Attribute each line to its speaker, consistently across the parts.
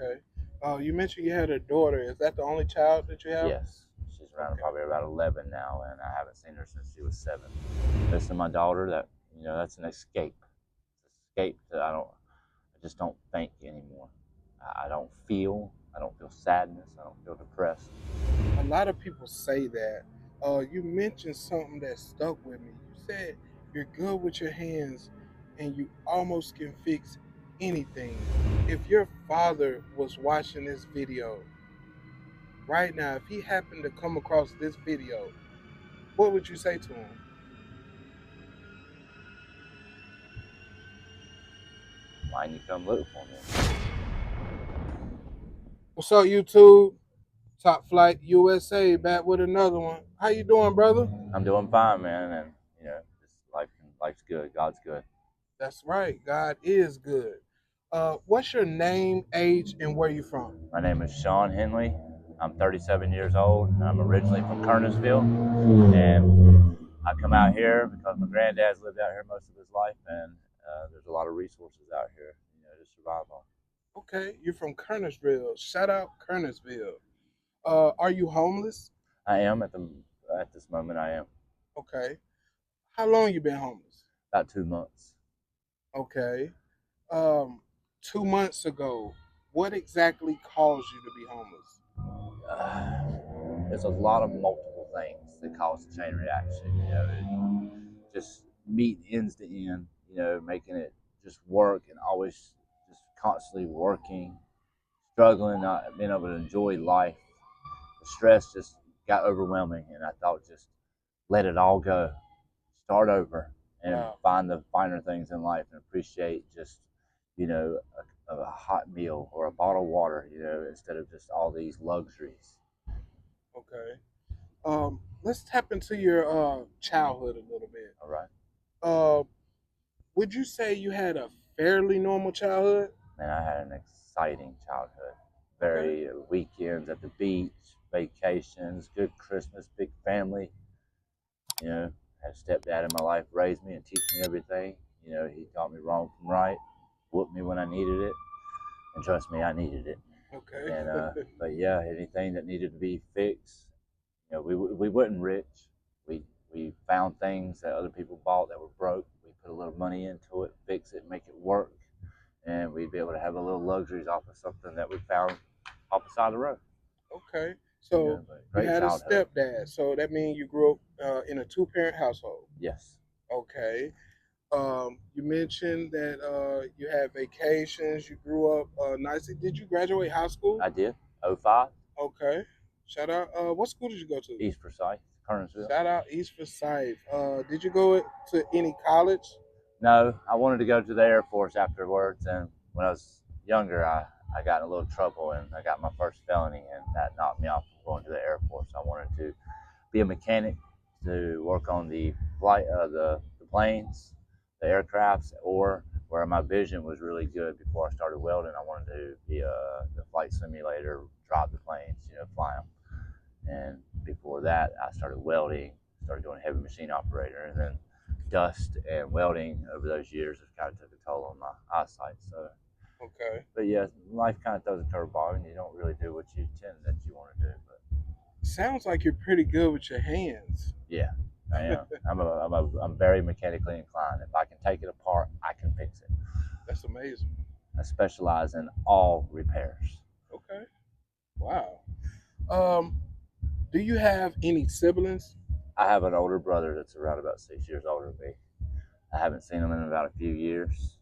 Speaker 1: Okay. You mentioned you had a daughter. Is that the only child that you have?
Speaker 2: Yes, she's around
Speaker 1: Okay.
Speaker 2: probably about 11 now, and I haven't seen her since she was 7. Missing my daughter, that's an escape. It's an escape that I just don't think anymore. I don't feel sadness. I don't feel depressed.
Speaker 1: A lot of people say that. You mentioned something that stuck with me. You said you're good with your hands and you almost can fix anything. If your father was watching this video right now, if he happened to come across this video, what would you say to him?
Speaker 2: Why didn't you come look for me?
Speaker 1: What's up, YouTube? Top Flight USA back with another one. How you doing, brother?
Speaker 2: I'm doing fine, man, and just life's good. God's good.
Speaker 1: That's right. God is good. What's your name, age, and where you from?
Speaker 2: My name is Shawn Henley. I'm 37 years old. I'm originally from Kernersville, and I come out here because my granddad's lived out here most of his life, and there's a lot of resources out here, to survive on.
Speaker 1: Okay, you're from Kernersville. Shout out Kernersville. Are you homeless?
Speaker 2: I am at this moment. I am
Speaker 1: Okay. How long you been homeless?
Speaker 2: about 2 months.
Speaker 1: Okay. Um, 2 months ago, what exactly caused you to be homeless?
Speaker 2: There's a lot of multiple things that cause the chain reaction. Just meeting ends to end. Making it just work and always just constantly working, struggling, not being able to enjoy life. The stress just got overwhelming, and I thought just let it all go, start over, and
Speaker 1: Wow.
Speaker 2: find the finer things in life and appreciate just a hot meal or a bottle of water, instead of just all these luxuries.
Speaker 1: Okay. Let's tap into your childhood a little bit.
Speaker 2: All right.
Speaker 1: Uh, would you say you had a fairly normal childhood?
Speaker 2: Man, I had an exciting childhood.
Speaker 1: Okay.
Speaker 2: Very weekends at the beach, vacations, good Christmas, big family. Had a stepdad in my life, raised me and teach me everything. He taught me wrong from right, whooped me when I needed it, and trust me, I needed it.
Speaker 1: Okay.
Speaker 2: And but yeah, anything that needed to be fixed, we wasn't rich. We found things that other people bought that were broke. We put a little money into it, fix it, make it work, and we'd be able to have a little luxuries off of something that we found off the side of the road.
Speaker 1: Okay. So
Speaker 2: But
Speaker 1: you
Speaker 2: great
Speaker 1: had a
Speaker 2: childhood.
Speaker 1: stepdad. So that means you grew up in a two-parent household.
Speaker 2: Yes,
Speaker 1: Okay. You mentioned that you had vacations. You grew up nicely. Did you graduate high school?
Speaker 2: I did. '05,
Speaker 1: Okay. Shout out. What school did you go to?
Speaker 2: East Forsyth, Kernersville.
Speaker 1: Shout out East Forsyth. Did you go to any college?
Speaker 2: No, I wanted to go to the Air Force afterwards, and when I was younger, I got in a little trouble and I got my first felony, and that knocked me off from going to the Air Force. I wanted to be a mechanic to work on the flight, the planes, the aircrafts, or where my vision was really good before I started welding. I wanted to be the flight simulator, drive the planes, fly them. And before that, I started welding, started doing heavy machine operator, and then dust and welding over those years has kind of took a toll on my eyesight. So,
Speaker 1: Okay.
Speaker 2: but yeah, life kind of throws a curveball, and you don't really do what you intend that you want to do. But
Speaker 1: Sounds like you're pretty good with your hands.
Speaker 2: yeah, I am. I'm very mechanically inclined. If I can take it apart, I can fix it.
Speaker 1: That's amazing.
Speaker 2: I specialize in all repairs.
Speaker 1: Okay. Wow. Um, do you have any siblings?
Speaker 2: I have an older brother that's around about 6 years older than me. I haven't seen him in about a few years,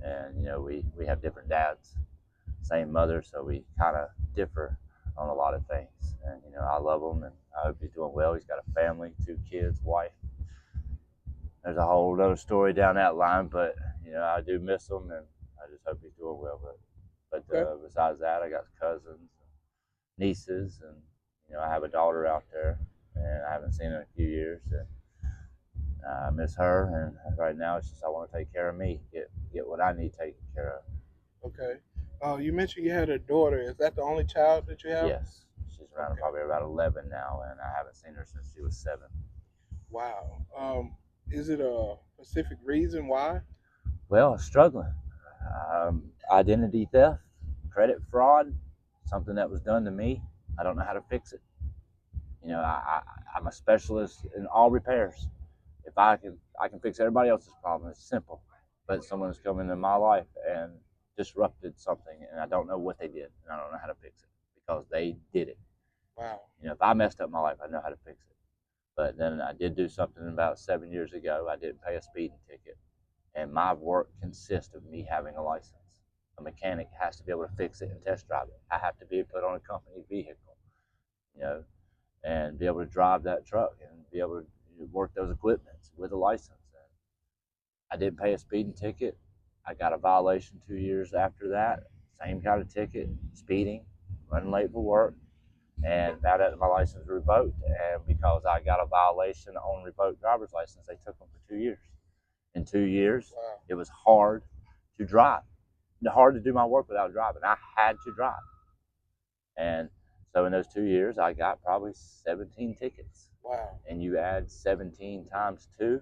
Speaker 2: and we have different dads, same mother, so we kind of differ on a lot of things. And I love him, and I hope he's doing well. He's got a family, 2 kids, wife. There's a whole other story down that line, but I do miss him, and I just hope he's doing well. But
Speaker 1: Okay.
Speaker 2: besides that, I got cousins, nieces, and I have a daughter out there, and I haven't seen her in a few years. And I miss her, and right now it's just I want to take care of me, get what I need taken care of.
Speaker 1: Okay. You mentioned you had a daughter. Is that the only child that you have?
Speaker 2: Yes, she's around
Speaker 1: Okay.
Speaker 2: probably about 11 now, and I haven't seen her since she was 7.
Speaker 1: Wow. Is it a specific reason why?
Speaker 2: Well, struggling. Identity theft, credit fraud, something that was done to me, I don't know how to fix it. I'm a specialist in all repairs. If I can fix everybody else's problem. It's simple. But someone's come into my life and disrupted something, and I don't know what they did, and I don't know how to fix it because they did it.
Speaker 1: Wow.
Speaker 2: If I messed up my life, I know how to fix it. But then I did do something about 7 years ago. I didn't pay a speeding ticket, and my work consists of me having a license. A mechanic has to be able to fix it and test drive it. I have to be put on a company vehicle, you know, and be able to drive that truck and be able to work those equipments with a license. And I didn't pay a speeding ticket. I got a violation 2 years after that. Same kind of ticket, speeding, running late for work, and found out that my license was revoked. And because I got a violation on revoked driver's license, they took them for 2 years. In 2 years,
Speaker 1: Wow.
Speaker 2: it was hard to drive, hard to do my work without driving. I had to drive. And so in those 2 years, I got probably 17 tickets.
Speaker 1: Wow.
Speaker 2: And you add 17 times 2,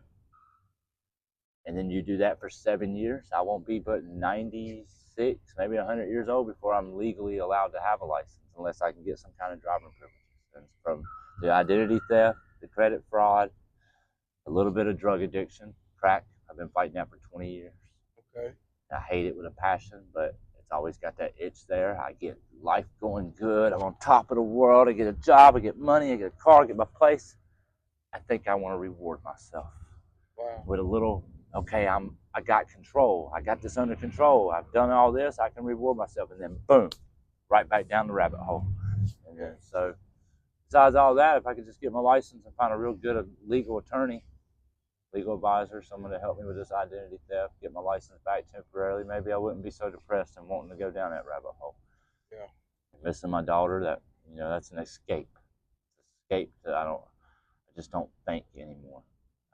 Speaker 2: and then you do that for 7 years. I won't be but 96, maybe 100 years old before I'm legally allowed to have a license, unless I can get some kind of driving privileges. And from the identity theft, the credit fraud, a little bit of drug addiction, crack. I've been fighting that for 20 years.
Speaker 1: Okay.
Speaker 2: I hate it with a passion, but it's always got that itch there. I get life going good. I'm on top of the world. I get a job. I get money. I get a car. I get my place. I think I want to reward myself.
Speaker 1: Wow.
Speaker 2: With a little, okay, I got control. I got this under control. I've done all this. I can reward myself. And then boom, right back down the rabbit hole. And then so besides all that, if I could just get my license and find a real good legal attorney, legal advisor, someone to help me with this identity theft, get my license back temporarily, maybe I wouldn't be so depressed and wanting to go down that rabbit hole.
Speaker 1: Yeah.
Speaker 2: Missing my daughter, that's an escape. Escape that I just don't think anymore.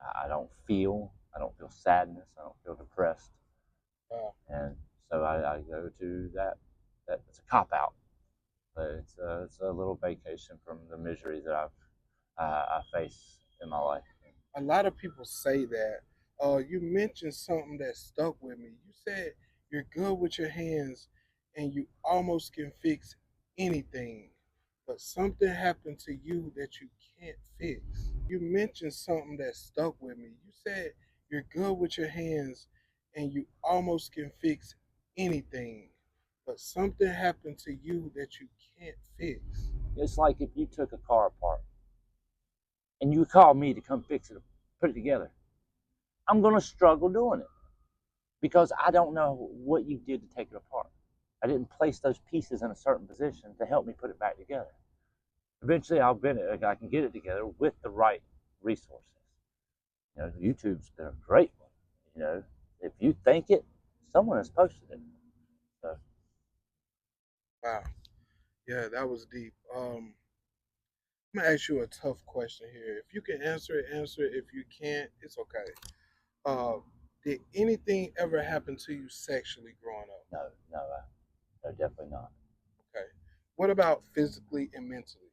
Speaker 2: I don't feel sadness. I don't feel depressed.
Speaker 1: Wow.
Speaker 2: And so I go to that. It's a cop out, but it's a little vacation from the misery that I face in my life.
Speaker 1: A lot of people say that. You mentioned something that stuck with me. You said you're good with your hands and you almost can fix anything, but something happened to you that you can't fix. You mentioned something that stuck with me. You said you're good with your hands and you almost can fix anything, but something happened to you that you can't fix.
Speaker 2: It's like if you took a car apart and you called me to come fix it, put it together. I'm going to struggle doing it because I don't know what you did to take it apart. I didn't place those pieces in a certain position to help me put it back together. Eventually, I can get it together with the right resources. YouTube's been a great one. If you think it, someone has posted it. So.
Speaker 1: Wow. Yeah, that was deep. I'm gonna ask you a tough question here. If you can answer it, answer it. If you can't, it's okay. Uh, did anything ever happen to you sexually growing up?
Speaker 2: No, definitely not.
Speaker 1: Okay. What about physically and mentally?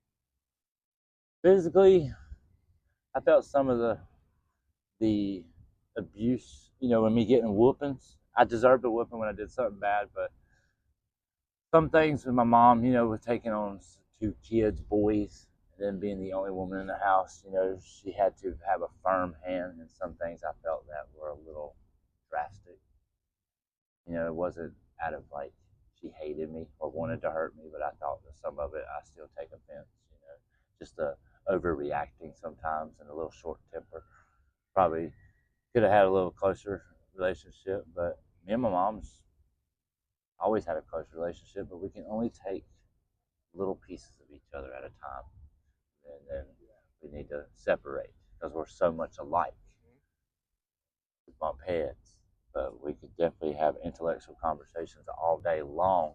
Speaker 2: Physically, I felt some of the abuse. When me getting whoopings, I deserved a whooping when I did something bad, but some things with my mom, with taking on 2 kids, boys, and then being the only woman in the house, she had to have a firm hand, and some things I felt that were a little drastic. It wasn't out of like she hated me or wanted to hurt me, but I thought that some of it I still take offense, just the overreacting sometimes and a little short temper. Probably could have had a little closer relationship, but me and my mom's always had a close relationship, but we can only take little pieces of each other at a time, and then we need to separate because we're so much alike. We bump heads, but we could definitely have intellectual conversations all day long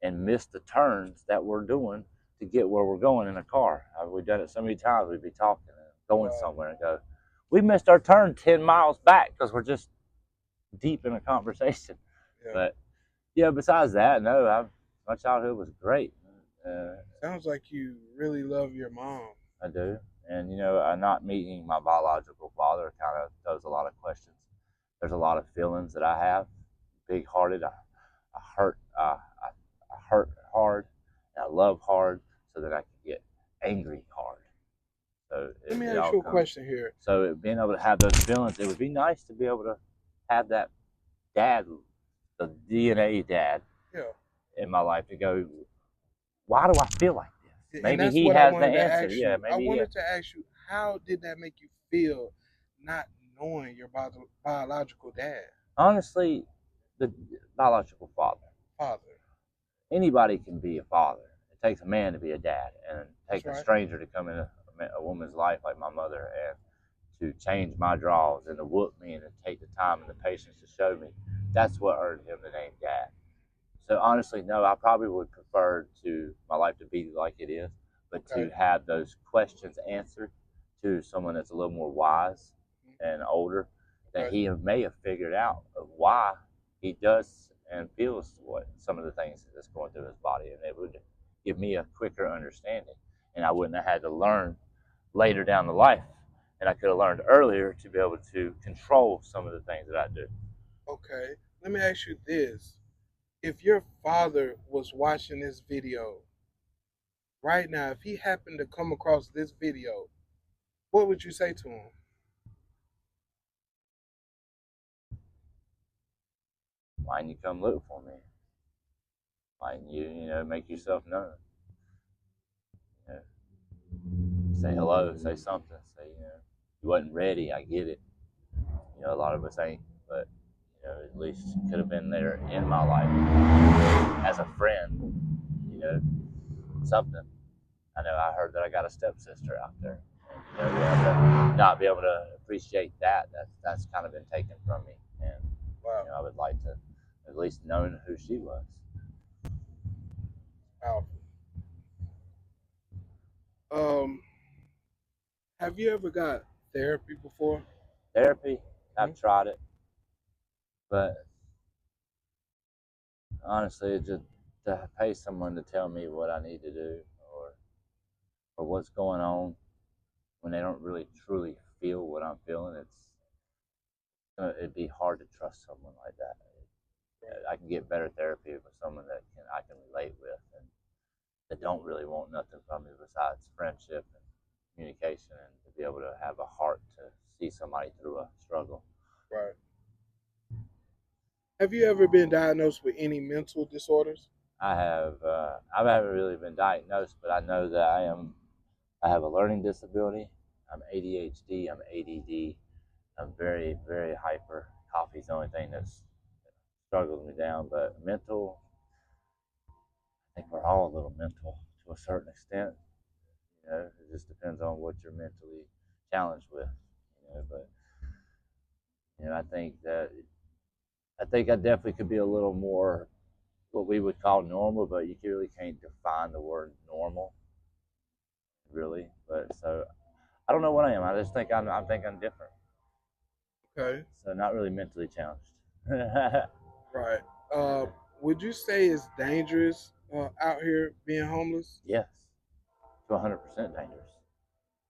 Speaker 2: and miss the turns that we're doing to get where we're going in a car. We've done it so many times. We'd be talking and going somewhere and go, we missed our turn 10 miles back because we're just deep in a conversation.
Speaker 1: Yeah.
Speaker 2: But yeah, besides that, no, my childhood was great.
Speaker 1: Sounds like you really love your mom.
Speaker 2: I do. And, not meeting my biological father kind of throws a lot of questions. There's a lot of feelings that I have, big-hearted. I hurt hard, and I love hard, so that I can get angry hard. So
Speaker 1: Let me
Speaker 2: it
Speaker 1: ask
Speaker 2: all
Speaker 1: you a
Speaker 2: comes.
Speaker 1: question here.
Speaker 2: So being able to have those feelings, it would be nice to be able to have that dad, the DNA dad
Speaker 1: Yeah.
Speaker 2: in my life to go, why do I feel like this?
Speaker 1: And
Speaker 2: Maybe
Speaker 1: that's
Speaker 2: he
Speaker 1: what I
Speaker 2: has the
Speaker 1: wanted to
Speaker 2: answer.
Speaker 1: ask
Speaker 2: Yeah,
Speaker 1: you. I
Speaker 2: maybe
Speaker 1: wanted to ask you, how did that make you feel not knowing your biological dad,
Speaker 2: honestly, the biological father.
Speaker 1: father?
Speaker 2: Anybody can be a father. It takes a man to be a dad, and it
Speaker 1: That's
Speaker 2: takes a
Speaker 1: right.
Speaker 2: stranger to come in a woman's life like my mother and to change my draws and to whoop me and to take the time and the patience to show me. That's what earned him the name dad. So honestly, no, I probably would prefer to my life to be like it is, but to
Speaker 1: Okay.
Speaker 2: have those questions answered to someone that's a little more wise and older, that
Speaker 1: Okay.
Speaker 2: he may have figured out of why he does and feels what some of the things that's going through his body, and it would give me a quicker understanding, and I wouldn't have had to learn later down the life, and I could have learned earlier to be able to control some of the things that I do.
Speaker 1: Okay. Let me ask you this. If your father was watching this video right now, if he happened to come across this video, what would you say to him?
Speaker 2: Why didn't you come look for me? Why didn't you, make yourself known? You say hello, say something, say, you wasn't ready, I get it. A lot of us ain't, but, at least you could have been there in my life as a friend, something. I know I heard that I got a stepsister out there. And, to not be able to appreciate that's kind of been taken from me. And,
Speaker 1: Wow.
Speaker 2: I would like to at least know who she was.
Speaker 1: Powerful. Um, have you ever got therapy before?
Speaker 2: Therapy,
Speaker 1: Hmm?
Speaker 2: I've tried it, but honestly, it's just to pay someone to tell me what I need to do or what's going on when they don't really truly feel what I'm feeling, it'd be hard to trust someone like that. I can get better therapy with someone that I can relate with and that don't really want nothing from me besides friendship and communication and to be able to have a heart to see somebody through a struggle.
Speaker 1: Right. Have you ever been diagnosed with any mental disorders?
Speaker 2: I haven't really been diagnosed, but I know that I have a learning disability. I'm ADHD. I'm ADD. I'm very, very hyper. Coffee's the only thing that's struggles me down. But mental, I think we're all a little mental to a certain extent. It just depends on what you're mentally challenged with. But I think I definitely could be a little more what we would call normal, but you really can't define the word normal, really. But so I don't know what I am. I just think I think I'm different.
Speaker 1: Okay.
Speaker 2: So not really mentally challenged.
Speaker 1: Right. Uh, would you say it's dangerous out here being homeless?
Speaker 2: Yes, to 100% dangerous.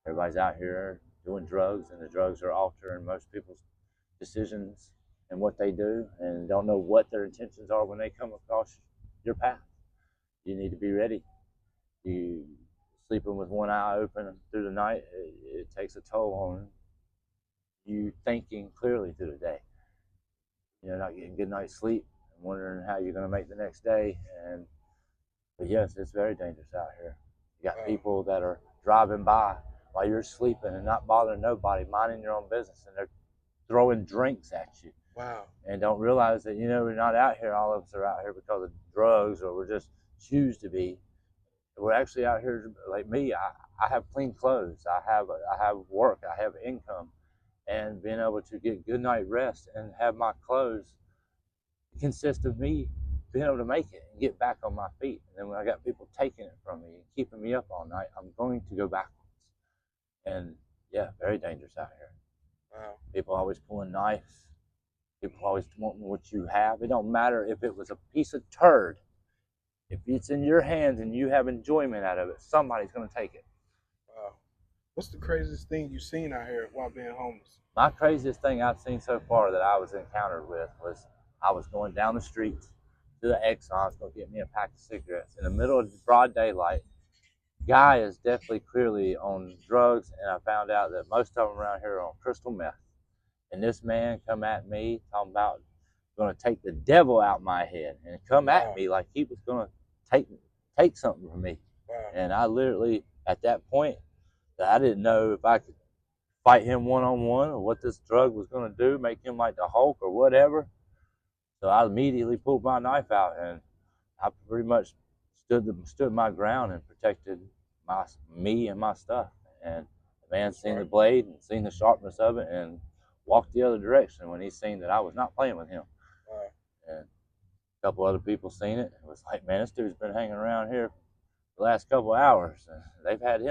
Speaker 2: Everybody's out here doing drugs, and the drugs are altering most people's decisions and what they do, and don't know what their intentions are when they come across your path. You need to be ready. You sleeping with one eye open through the night, it takes a toll on you thinking clearly through the day. Not getting good night's sleep and wondering how you're going to make the next day. But yes, it's very dangerous out here. You got people that are driving by while you're sleeping and not bothering nobody, minding your own business, and they're throwing drinks at you.
Speaker 1: Wow.
Speaker 2: And don't realize that we're not out here. All of us are out here because of drugs, or we're just choose to be. We're actually out here like me. I have clean clothes. I have work. I have income, and being able to get good night rest and have my clothes consist of me being able to make it and get back on my feet. And then when I got people taking it from me and keeping me up all night, I'm going to go backwards. And yeah, very dangerous out here.
Speaker 1: Wow.
Speaker 2: People always pulling knives. People always wanting what you have. It don't matter if it was a piece of turd. If it's in your hands and you have enjoyment out of it, somebody's going to take it.
Speaker 1: Wow. What's the craziest thing you've seen out here while being homeless?
Speaker 2: My craziest thing I've seen so far that I was encountered with was I was going down the street to the Exxon's, go get me a pack of cigarettes in the middle of broad daylight. Guy is definitely clearly on drugs, and I found out that most of them around here are on crystal meth. And this man come at me talking about going to take the devil out my head and come at me like he was going to take something from me. And I literally, at that point, I didn't know if I could fight him one-on-one or what this drug was going to do, make him like the Hulk or whatever. So I immediately pulled my knife out, and I pretty much stood my ground and protected me and my stuff. And the man seen the blade and seen the sharpness of it and walked the other direction when he seen that I was not playing with him. And a couple other people seen it. It was like, man, this dude's been hanging around here the last couple of hours. And they've had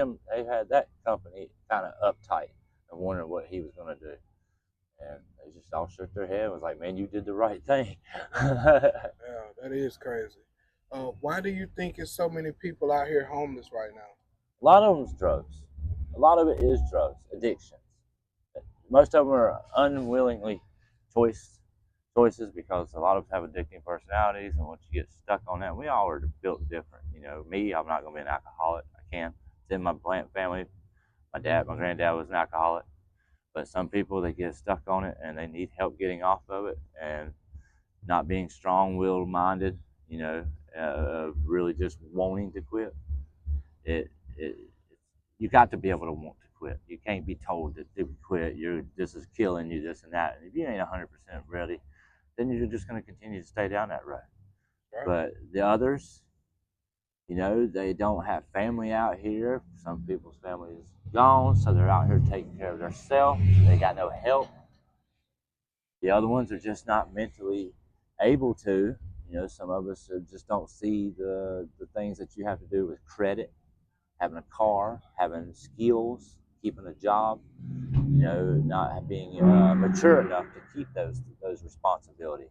Speaker 2: that company kind of uptight and wondering what he was going to do. And they just all shook their head and was like, man, you did the right thing.
Speaker 1: Yeah, that is crazy. Why do you think there's so many people out here homeless right now?
Speaker 2: A lot of them's drugs. A lot of it is drugs, addictions. Most of them are unwillingly choices because a lot of them have addicting personalities, and once you get stuck on that, we all are built different. You know, me, I'm not going to be an alcoholic. I can't. It's in my family. My granddad was an alcoholic. But some people, they get stuck on it and they need help getting off of it, and not being strong-willed minded, you know, really just wanting to quit. You got to be able to want to quit. You can't be told that to quit, this is killing you, this and that. And if you ain't 100% ready, then you're just going to continue to stay down that road. Right. But the others, you know, they don't have family out here. Some people's family is gone, so they're out here taking care of themselves. They got no help. The other ones are just not mentally able to. You know, some of us just don't see the things that you have to do with credit, having a car, having skills, keeping a job, you know, not being mature enough to keep those responsibilities.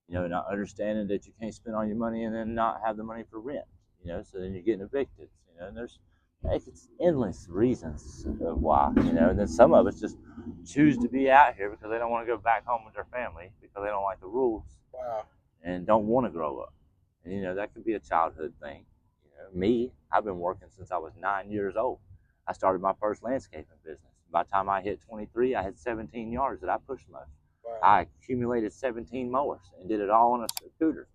Speaker 2: You know, not understanding that you can't spend all your money and then not have the money for rent. You know, so then you're getting evicted. You know, and there's it's endless reasons of why. You know, and then some of us just choose to be out here because they don't want to go back home with their family because they don't like the rules.
Speaker 1: Wow.
Speaker 2: And don't want to grow up. And you know, that could be a childhood thing. You know, me, I've been working since I was 9 years old. I started my first landscaping business. By the time I hit 23, I had 17 yards that I pushed mowed. Wow. I accumulated 17 mowers and did it all on a scooter.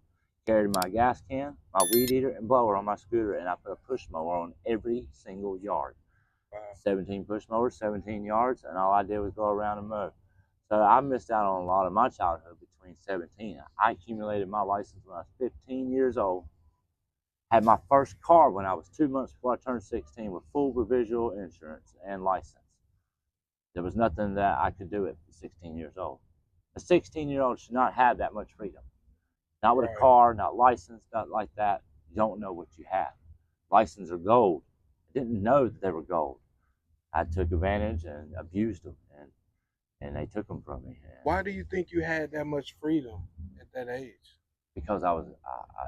Speaker 2: Carried my gas can, my weed eater, and blower on my scooter, and I put a push mower on every single yard. Wow. 17 push mowers, 17 yards, and all I did was go around and mow. So I missed out on a lot of my childhood between 17. I accumulated my license when I was 15 years old. Had my first car when I was 2 months before I turned 16 with full residual insurance and license. There was nothing that I could do at 16 years old. A 16-year-old should not have that much freedom. Not with a car, not licensed, not like that. You don't know what you have. Licenses are gold. I didn't know that they were gold. I took advantage and abused them, and they took them from me.
Speaker 1: Why do you think you had that much freedom at that age?
Speaker 2: Because I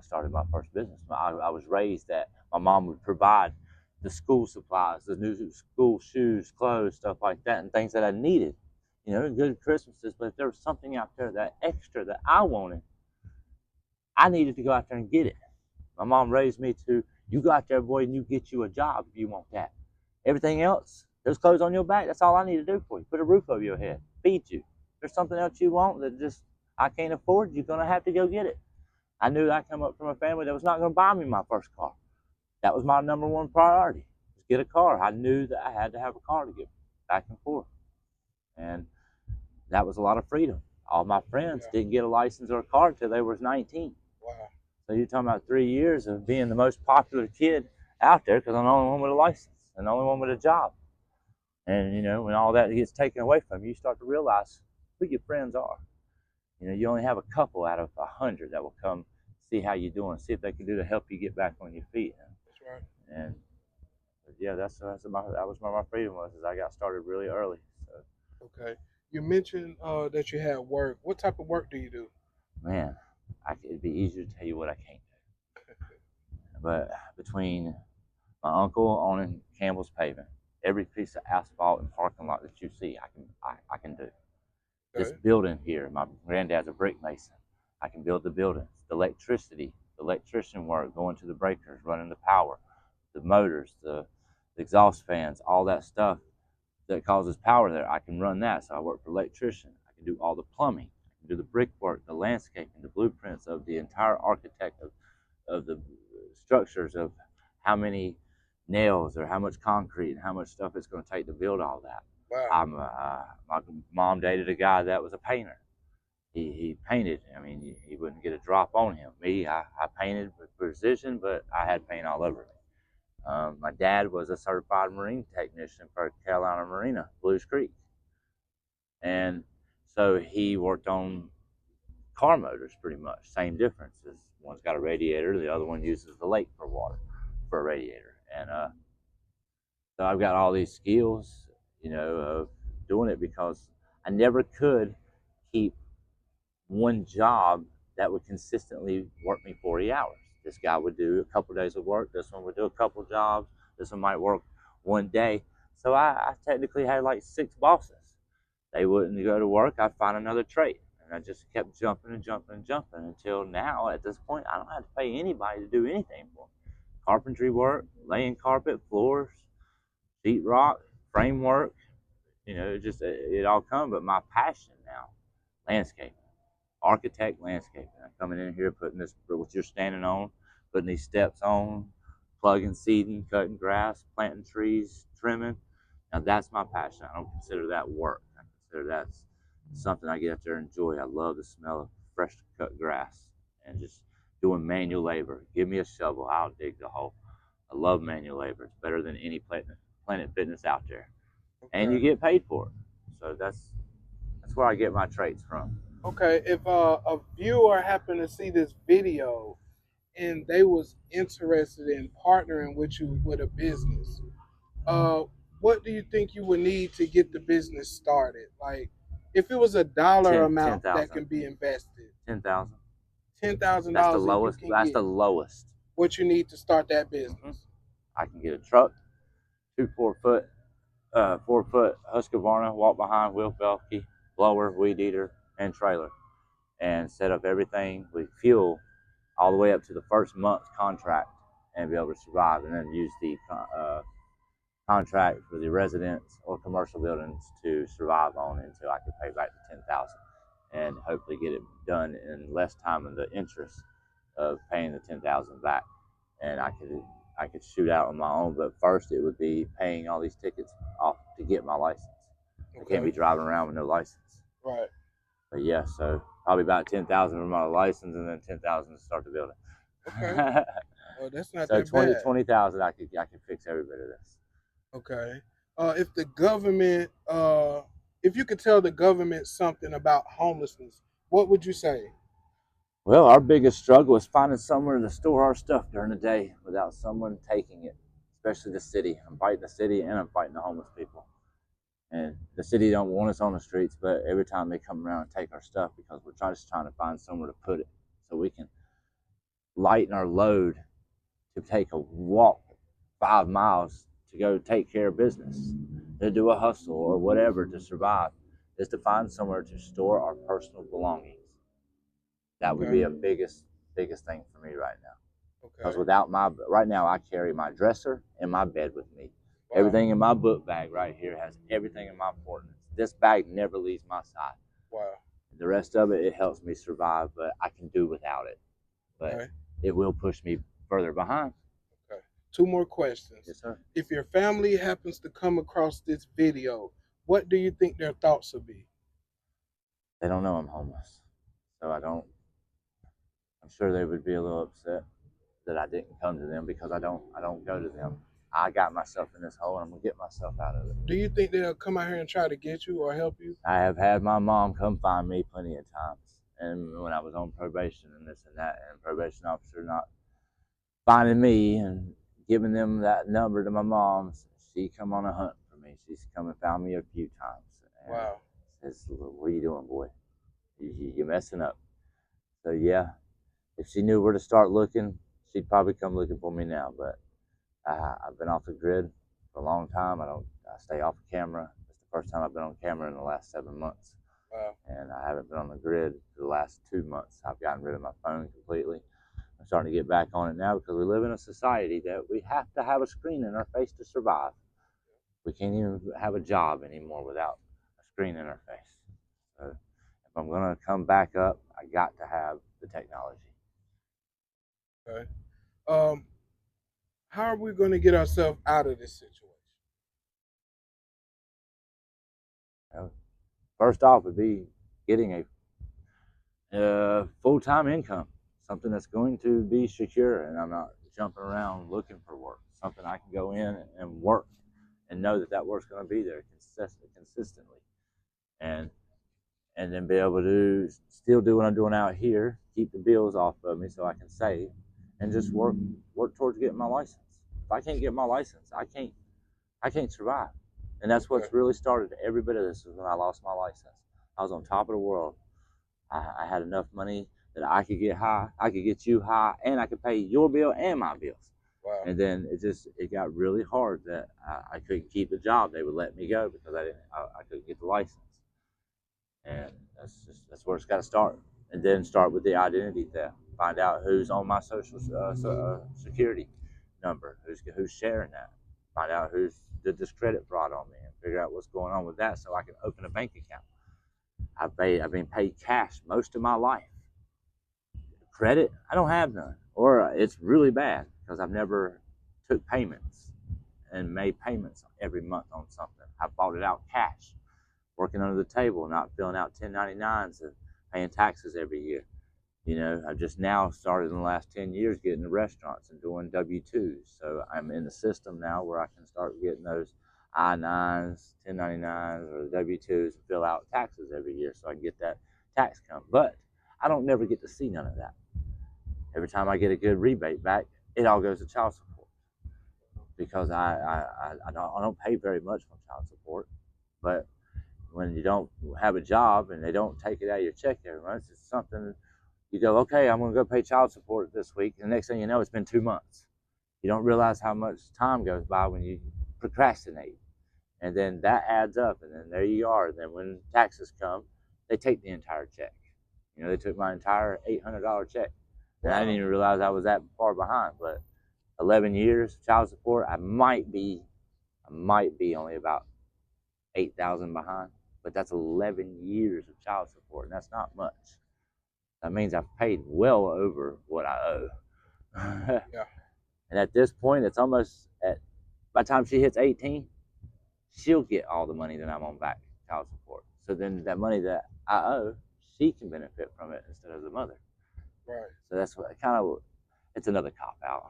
Speaker 2: started my first business. I was raised that my mom would provide the school supplies, the new school shoes, clothes, stuff like that, and things that I needed. You know, good Christmases, but if there was something out there that extra that I wanted, I needed to go out there and get it. My mom raised me to, you go out there, boy, and you get you a job if you want that. Everything else, those clothes on your back, that's all I need to do for you. Put a roof over your head, feed you. If there's something else you want that just I can't afford, you're going to have to go get it. I knew I come up from a family that was not going to buy me my first car. That was my number one priority, was get a car. I knew that I had to have a car to get back and forth. And that was a lot of freedom. All my friends didn't get a license or a car until they was 19. Wow. So you're talking about 3 years of being the most popular kid out there because I'm the only one with a license and the only one with a job. And, you know, when all that gets taken away from you, you start to realize who your friends are. You know, you only have a couple out of 100 that will come see how you're doing, see if they can do to help you get back on your feet.
Speaker 1: That's right.
Speaker 2: And yeah, that was where my freedom was, is I got started really early. So.
Speaker 1: Okay. You mentioned that you had work. What type of work do you do?
Speaker 2: Man, it'd be easier to tell you what I can't do. But between my uncle owning Campbell's Paving, every piece of asphalt and parking lot that you see, I can do. Okay. This building here, my granddad's a brick mason. I can build the buildings, the electricity, the electrician work, going to the breakers, running the power, the motors, the exhaust fans, all that stuff that causes power there. I can run that. So I work for electrician. I can do all the plumbing. I can do the brickwork, the landscaping, the blueprints of the entire architect of the structures of how many nails or how much concrete and how much stuff it's going to take to build all that.
Speaker 1: Wow.
Speaker 2: My mom dated a guy that was a painter. He painted. I mean, he wouldn't get a drop on him. Me, I painted with precision, but I had paint all over me. My dad was a certified marine technician for Carolina Marina, Blues Creek. And so he worked on car motors pretty much. Same difference. Is one's got a radiator, the other one uses the lake for water for a radiator. And so I've got all these skills, of doing it because I never could keep one job that would consistently work me 40 hours. This guy would do a couple of days of work. This one would do a couple of jobs. This one might work one day. So I technically had like 6 bosses. They wouldn't go to work. I'd find another trade. And I just kept jumping and jumping and jumping until now, at this point, I don't have to pay anybody to do anything for me. Carpentry work, laying carpet, floors, sheetrock, framework, it all comes. But my passion now, landscaping, architect landscaping. I'm coming in here, putting this, what you're standing on, putting these steps on, plugging, seeding, cutting grass, planting trees, trimming. Now that's my passion. I don't consider that work. I consider that's something I get out there and enjoy. I love the smell of fresh cut grass and just doing manual labor. Give me a shovel, I'll dig the hole. I love manual labor. It's better than any Planet Fitness out there, and you
Speaker 1: Okay.
Speaker 2: get paid for it. So that's where I get my traits from.
Speaker 1: Okay. If a viewer happened to see this video and they was interested in partnering with you with a business, uh, what do you think you would need to get the business started? Like, if it was a dollar
Speaker 2: Ten
Speaker 1: amount that
Speaker 2: thousand.
Speaker 1: can be invested,
Speaker 2: 10,000.
Speaker 1: ten thousand
Speaker 2: That's the
Speaker 1: dollars, and you
Speaker 2: lowest.
Speaker 1: can
Speaker 2: That's
Speaker 1: get
Speaker 2: the lowest.
Speaker 1: what you need to start that
Speaker 2: hmm
Speaker 1: business.
Speaker 2: I can get a truck, 2 4 foot, 4 foot Husqvarna, walk behind, wheel belky, blower, weed eater, and trailer, and set up everything with fuel all the way up to the first month's contract, and be able to survive, and then use the contract for the residents or commercial buildings to survive on until I can pay back the 10,000, and hopefully get it done in less time than the interest of paying the 10,000 back. And I could shoot out on my own, but first it would be paying all these tickets off to get my license. I can't be
Speaker 1: Okay.
Speaker 2: driving around with no license.
Speaker 1: Right.
Speaker 2: But yeah, so probably about 10,000 for my license, and then 10,000 to start the building.
Speaker 1: Okay. Oh, that's not
Speaker 2: So
Speaker 1: that
Speaker 2: 20
Speaker 1: bad.
Speaker 2: 20,000, I could fix every bit of this.
Speaker 1: Okay. If the government, if you could tell the government something about homelessness, what would you say?
Speaker 2: Well, our biggest struggle is finding somewhere to store our stuff during the day without someone taking it, especially the city. I'm fighting the city and I'm fighting the homeless people. And the city don't want us on the streets, but every time they come around and take our stuff because we're just trying to find somewhere to put it so we can lighten our load to take a walk 5 miles to go take care of business, to do a hustle or whatever to survive, is to find somewhere to store our personal belongings. That would be
Speaker 1: Okay.
Speaker 2: a biggest thing for me right now. Because
Speaker 1: Okay.
Speaker 2: without right now, I carry my dresser and my bed with me.
Speaker 1: Wow.
Speaker 2: Everything in my book bag right here has everything in my importance. This bag never leaves my side.
Speaker 1: Wow.
Speaker 2: The rest of it helps me survive, but I can do without it. But
Speaker 1: Okay.
Speaker 2: it will push me further behind.
Speaker 1: Okay. Two more questions.
Speaker 2: Yes, sir.
Speaker 1: If your family happens to come across this video, what do you think their thoughts will be?
Speaker 2: They don't know I'm homeless, so I don't. I'm sure they would be a little upset that I didn't come to them because I don't go to them. I got myself in this hole and I'm gonna get myself out of it.
Speaker 1: Do you think they'll come out here and try to get you or help you?
Speaker 2: I have had my mom come find me plenty of times, and when I was on probation and this and that, and probation officer not finding me and giving them that number to my mom, she come on a hunt for me. She's come and found me a few times and
Speaker 1: Wow.
Speaker 2: says, "What are you doing, boy? You're messing up." So yeah, if she knew where to start looking, she'd probably come looking for me now. But I've been off the grid for a long time. I stay off camera. It's the first time I've been on camera in the last 7 months.
Speaker 1: Wow.
Speaker 2: And I haven't been on the grid for the last 2 months. I've gotten rid of my phone completely. I'm starting to get back on it now because we live in a society that we have to have a screen in our face to survive. We can't even have a job anymore without a screen in our face. So if I'm going to come back up, I got to have the technology.
Speaker 1: Okay. Um, how are we going to get ourselves out of this situation?
Speaker 2: You know, first off, would be getting a full-time income, something that's going to be secure, and I'm not jumping around looking for work. Something I can go in and work, and know that that work's going to be there consistently, and then be able to still do what I'm doing out here, keep the bills off of me, so I can save, and just work towards getting my license. If I can't get my license, I can't survive, and that's
Speaker 1: Okay.
Speaker 2: what's really started every bit of this. Is when I lost my license. I was on top of the world. I had enough money that I could get high, I could get you high, and I could pay your bill and my bills.
Speaker 1: Wow.
Speaker 2: And then it got really hard that I couldn't keep the job. They would let me go because I couldn't get the license. And that's where it's got to start. And then start with the identity theft. Find out who's on my social security number, who's sharing that. Find out who's did this credit fraud on me, and figure out what's going on with that, so I can open a bank account. I've been paid cash most of my life. Credit, I don't have none, or it's really bad because I've never took payments and made payments every month on something. I bought it out cash, working under the table, not filling out 1099s and paying taxes every year. You know, I've just now started in the last 10 years getting to restaurants and doing W-2s. So I'm in the system now where I can start getting those I-9s, 1099s, or W-2s and fill out taxes every year so I can get that tax come. But I don't never get to see none of that. Every time I get a good rebate back, it all goes to child support because I don't pay very much on child support. But when you don't have a job and they don't take it out of your check every month, it's something you go, okay, I'm going to go pay child support this week. And the next thing you know, it's been 2 months. You don't realize how much time goes by when you procrastinate. And then that adds up. And then there you are. And then when taxes come, they take the entire check. You know, they took my entire $800 check. And I didn't even realize I was that far behind. But 11 years child support, I might be only about 8,000 behind. But that's 11 years of child support, and that's not much. That means I've paid well over what I owe.
Speaker 1: Yeah.
Speaker 2: And at this point, it's almost by the time she hits 18, she'll get all the money that I'm on back child support. So then that money that I owe, she can benefit from it instead of the mother.
Speaker 1: Right.
Speaker 2: So that's what it's another cop out.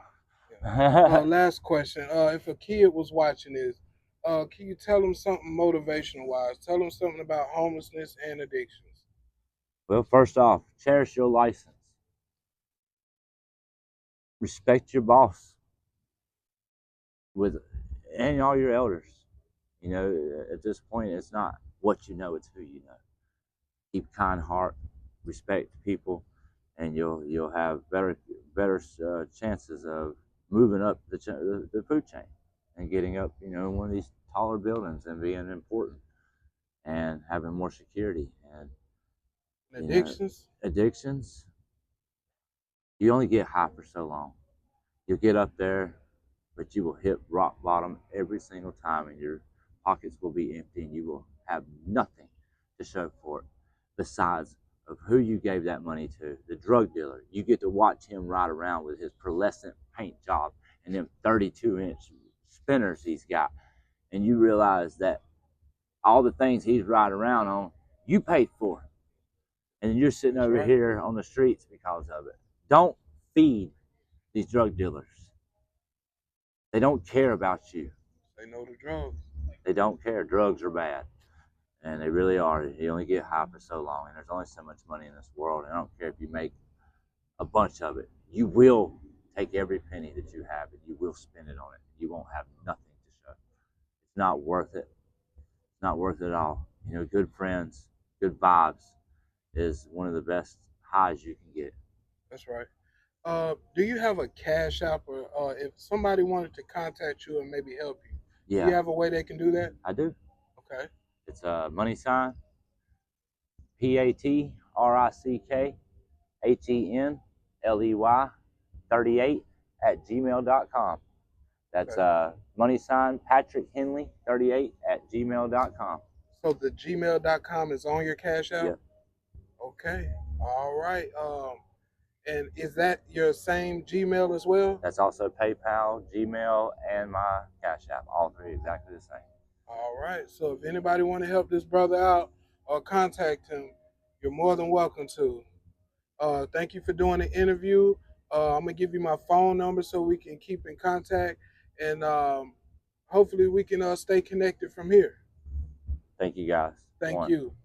Speaker 1: Yeah. Last question. If a kid was watching this, can you tell them something motivational wise? Tell them something about homelessness and addictions.
Speaker 2: Well, first off, cherish your license. Respect your boss and all your elders. You know, at this point, it's not what you know, it's who you know. Keep a kind heart, respect people, and you'll have better chances of moving up the food chain and getting up, you know, in one of these taller buildings and being important and having more security. And
Speaker 1: Addictions?
Speaker 2: Addictions, you only get high for so long. You'll get up there, but you will hit rock bottom every single time, and your pockets will be empty, and you will have nothing to show for it besides of who you gave that money to, the drug dealer. You get to watch him ride around with his pearlescent paint job and them 32-inch spinners he's got, and you realize that all the things he's riding around on, you paid for, and you're sitting over here on the streets because of it. Don't feed these drug dealers. They don't care about you.
Speaker 1: They know the drugs.
Speaker 2: They don't care. Drugs are bad, and they really are. You only get high for so long, and there's only so much money in this world. And I don't care if you make a bunch of it. You will take every penny that you have, and you will spend it on it. You won't have nothing to show. It's not worth it. It's not worth it at all. You know, good friends, good vibes is one of the best highs you can get.
Speaker 1: That's right. Do you have a cash app, or if somebody wanted to contact you and maybe help you, do you have a way they can do that?
Speaker 2: I do.
Speaker 1: Okay.
Speaker 2: It's a money sign PATRICKHENLEY 38 @gmail.com. That's
Speaker 1: Okay.
Speaker 2: money sign Patrick Henley 38 @gmail.com.
Speaker 1: So the gmail.com is on your Cash App?
Speaker 2: Yep.
Speaker 1: Okay. All right. And is that your same Gmail as well?
Speaker 2: That's also PayPal, Gmail, and my Cash App. All three exactly the same.
Speaker 1: All right. So if anybody want to help this brother out or contact him, you're more than welcome to. Thank you for doing the interview. I'm gonna give you my phone number so we can keep in contact, and hopefully we can stay connected from here.
Speaker 2: Thank you guys.
Speaker 1: Thank
Speaker 2: One.
Speaker 1: you.